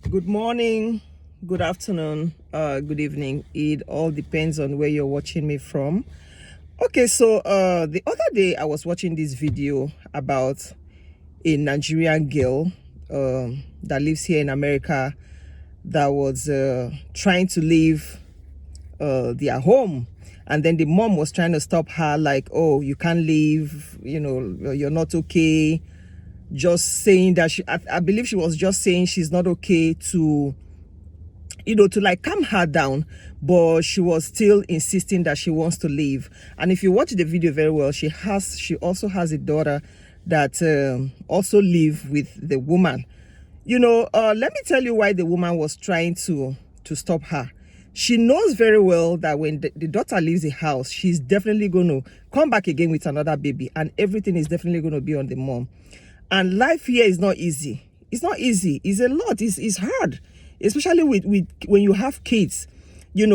Good morning, good afternoon, good evening. It all depends on where you're watching me from. Okay, so the other day I was watching this video about a Nigerian girl that lives here in America that was trying to leave their home, and then the mom was trying to stop her, like, oh, you can't leave, you're not okay. Just saying that I believe she was just saying she's not okay to like calm her down, but she was still insisting that she wants to leave. And if you watch the video very well, she also has a daughter that also live with the woman. Let me tell you why the woman was trying to stop her. She knows very well that when the daughter leaves the house, she's definitely going to come back again with another baby, and everything is definitely going to be on the mom. And life here is not easy. It's not easy. It's a lot. It's hard, especially with when you have kids. You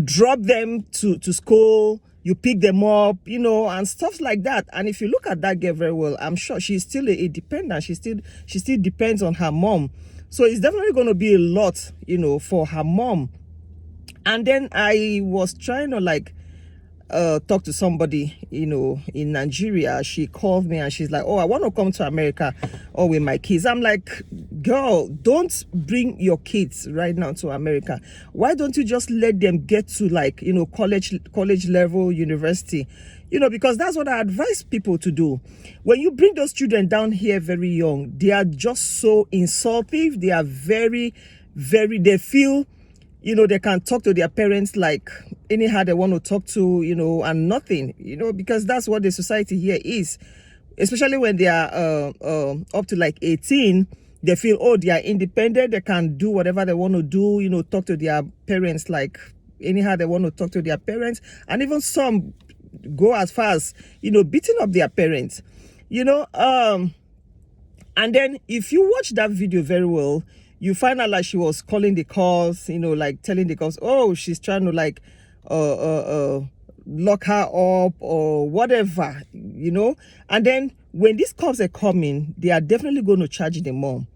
drop them to school, you pick them up, and stuff like that. And if you look at that girl very well, I'm sure she's still a dependent. She still depends on her mom. So it's definitely going to be a lot, for her mom. And then I was trying to talk to somebody, in Nigeria. She called me and she's like, oh, I want to come to America with my kids. I'm like, girl, don't bring your kids right now to America. Why don't you just let them get to college level, university? Because that's what I advise people to do. When you bring those children down here very young, they are just so insultive. They are very, very, they feel they can talk to their parents like anyhow they want to talk to, and nothing, because that's what the society here is. Especially when they are up to like 18, they feel, oh, they are independent, they can do whatever they want to do, talk to their parents like anyhow they want to talk to their parents. And even some go as far as, beating up their parents, and then if you watch that video very well, you find out like she was calling the calls, like telling the calls, oh, she's trying to lock her up or whatever, And then when these calls are coming, they are definitely going to charge the mom,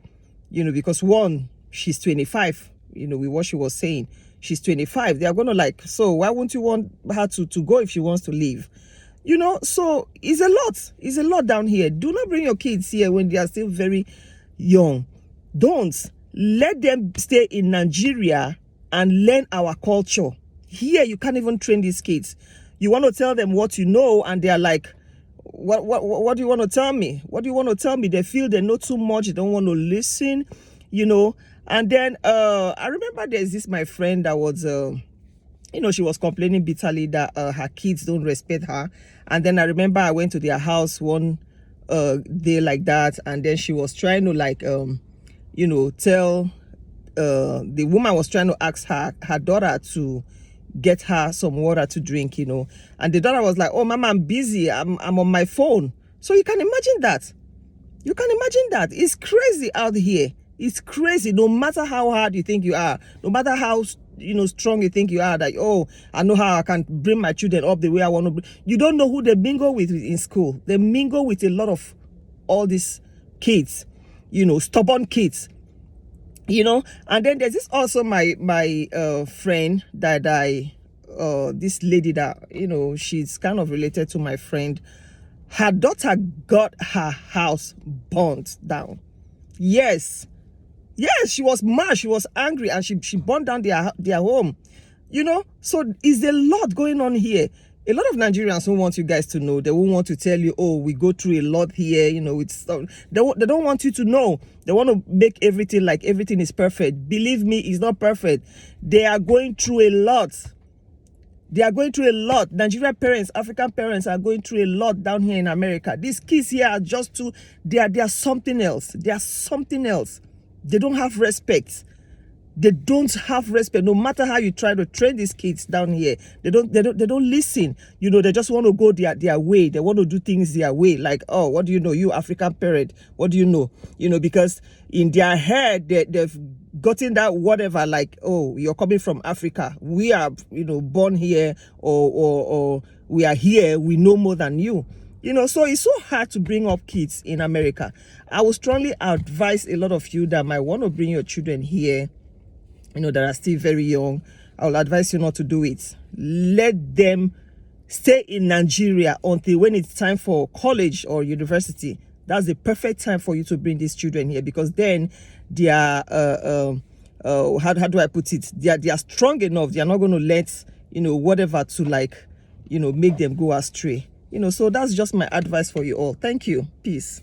because one, she's 25, with what she was saying. She's 25. They are going to so why won't you want her to go if she wants to leave? So it's a lot. It's a lot down here. Do not bring your kids here when they are still very young. Don't. Let them stay in Nigeria and learn our culture. Here, you can't even train these kids. You want to tell them what you know, and they're like, what do you want to tell me? What do you want to tell me? They feel they know too much. They don't want to listen, And then I remember there's this, my friend that was... she was complaining bitterly that her kids don't respect her. And then I remember I went to their house one day like that, and then she was trying to tell the woman was trying to ask her daughter to get her some water to drink, and the daughter was like, oh, mama, I'm busy, I'm on my phone. So you can imagine that. It's crazy out here. It's crazy. No matter how hard you think you are, no matter how strong you think you are, that, oh, I know how I can bring my children up the way I want to. You don't know who they mingle with in school. They mingle with a lot of all these kids, stubborn kids, And then there's this also my friend that this lady that, she's kind of related to my friend. Her daughter got her house burnt down. Yes, she was mad, she was angry, and she burned down their home. So it's a lot going on here. A lot of Nigerians don't want you guys to know. They won't want to tell you, oh, we go through a lot here, it's stuff. They don't want you to know. They want to make everything like everything is perfect. Believe me, it's not perfect. They are going through a lot. Nigerian parents, African parents are going through a lot down here in America. These kids here are just they are something else. They are something else. They don't have respect. They don't have respect. No matter how you try to train these kids down here, they don't listen. They just want to go their way. They want to do things their way. Like, oh, what do you know? You African parent, what do you know? Because in their head, they've gotten that whatever, like, oh, you're coming from Africa. We are, born here, or we are here. We know more than you. So it's so hard to bring up kids in America. I would strongly advise a lot of you that might want to bring your children here, that are still very young. I will advise you not to do it. Let them stay in Nigeria until when it's time for college or university. That's the perfect time for you to bring these children here, because then they are how do I put it? They are strong enough. They are not going to let whatever to make them go astray. So that's just my advice for you all. Thank you. Peace.